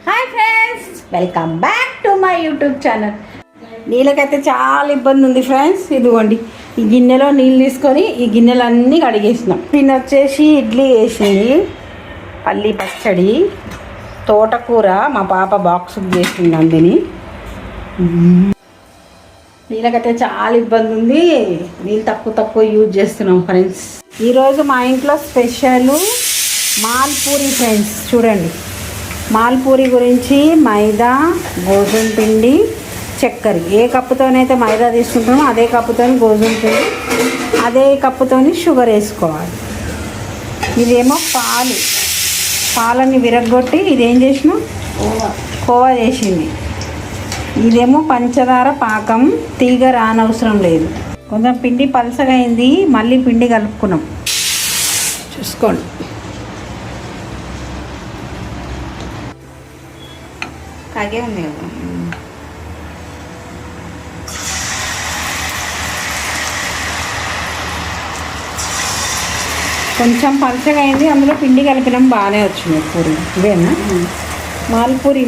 Hi friends, welcome back to my YouTube channel. నీళ్ళకైతే చాలా ఇబ్బంది ఉంది ఫ్రెండ్స్. ఇదిగోండి, ఈ గిన్నెలో నీళ్ళు తీసుకొని ఈ గిన్నెలన్నీ కడిగేసినాం. దీన్ని వచ్చేసి ఇడ్లీ వేసింది, పల్లి పచ్చడి, తోటకూర మా పాప బాక్స్ చేసింది. అందుని నీళ్ళకైతే చాలా ఇబ్బంది ఉంది. నీళ్ళు తక్కువ యూజ్ చేస్తున్నాం ఫ్రెండ్స్. ఈరోజు మా ఇంట్లో స్పెషల్ మాల్పూరి ఫ్రెండ్స్. చూడండి, మాల్పూరి గురించి మైదా, గోధుమ పిండి, చక్కెర. ఏ కప్పుతోనైతే మైదా తీసుకుంటామో అదే కప్పుతో గోధుమ పిండి, అదే కప్పుతో షుగర్ వేసుకోవాలి. ఇదేమో పాలని విరగ్గొట్టి ఇదేం చేసినా కోవా చేసింది. ఇదేమో పంచదార పాకం, తీగ రానవసరం లేదు. కొంచెం పిండి పలసగా అయింది, మళ్ళీ పిండి కలుపుకున్నాం. చూసుకోండి, కాగే ఉంది కదా. కొంచెం పలచగా అయింది, అందులో పిండి కలిపినాం, బాగానే వచ్చింది పూరి. ఇవేనా మాల్పూరి?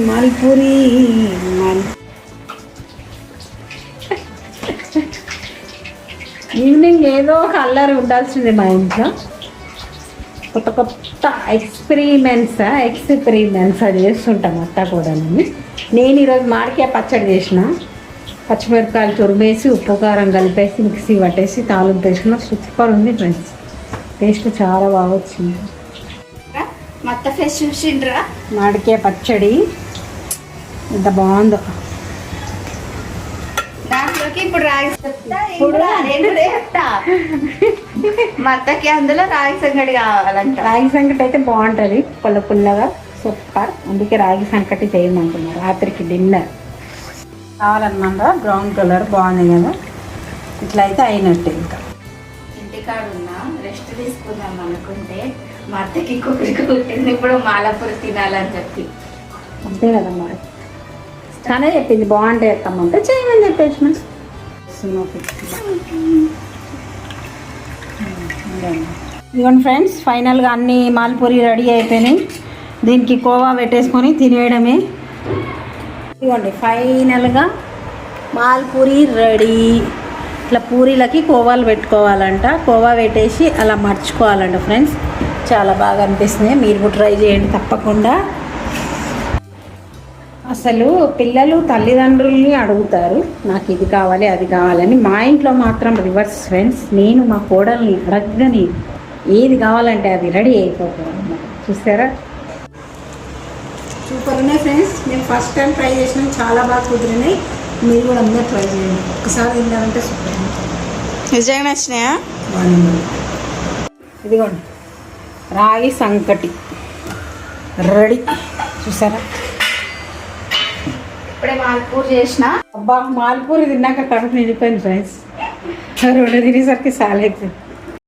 ఈవినింగ్ ఏదో ఒక అల్లరి ఉండాల్సింది మా ఇంట్లో. కొత్త ఎక్స్పెరిమెంట్స్ అది చేస్తుంటాం అంతా కూడా. నేను ఈరోజు మామిడికాయ పచ్చడి చేసిన, పచ్చిమిరపకాయలు తురిమేసి ఉప్పు కారం కలిపేసి మిక్సీ పట్టేసి తాలింపు వేసిన. సూపర్ ఉంది ఫ్రెండ్స్, టేస్ట్ చాలా బాగా వచ్చింది. మొత్తం ఫ్రెష్ చూసిండ్రా మామిడికాయ పచ్చడి ఎంత బాగుందో. దాంట్లోకి ఇప్పుడు రాగి మత్తకి అందులో రాగి సంగటి కావాలంట. రాగి సంకటి అయితే బాగుంటుంది, పుల్లగా సూపర్. అందుకే రాగి సంకటి చేయమంటున్నారు రాత్రికి డిన్నర్. కావాలన్నమాట బ్రౌన్ కలర్ బాగుంది కదా. ఇట్లా అయితే అయినట్టు. ఇంకా ఇంటికాడ ఉన్నాం, రెస్ట్ తీసుకుందాం అనుకుంటే మా అత్తకి కుట్టింది ఇప్పుడు మాలపూరి తినాలని చెప్పి. అంతే కదమ్మా, తనే చెప్పింది బాగుంటాయి అత్తమ్మంటే చేయమని చెప్పేసిన. ఇదిగోండి ఫ్రెండ్స్, ఫైనల్గా అన్ని మాల్పూరి రెడీ అయిపోయినాయి. దీనికి కోవా పెట్టేసుకొని తినేయడమే. ఇదిగోండి ఫైనల్గా మాల్పూరి రెడీ. ఇట్లా పూరీలకి కోవాలు పెట్టుకోవాలంట. కోవా పెట్టేసి అలా మర్చుకోవాలంట ఫ్రెండ్స్. చాలా బాగా అనిపిస్తుంది, మీరు కూడా ట్రై చేయండి తప్పకుండా. అసలు పిల్లలు తల్లిదండ్రుల్ని అడుగుతారు, నాకు ఇది కావాలి అది కావాలని. మా ఇంట్లో మాత్రం రివర్స్ ఫ్రెండ్స్. నేను మా కోడల్ని అడగని ఏది కావాలంటే అది రెడీ అయిపోతాను. చూసారా, సూపర్ ఉన్నాయి ఫ్రెండ్స్. నేను ఫస్ట్ టైం ట్రై చేసినాను, చాలా బాగా కుదిరినాయి. మీరు కూడా అందరూ ట్రై చేయండి. ఒకసారి తిందామంటే సూపర్. నిజంగా నచ్చినాయా? ఇదిగోండి రాగి సంకటి రెడీ. చూసారా, ఇప్పుడే మాల్పూరి చేసిన. అబ్బా, మాల్పూరి తిన్నాక కడుపు నిండిపోయింది ఫ్రెండ్స్. 2 తినేసరికి చాలా అయిపోయింది.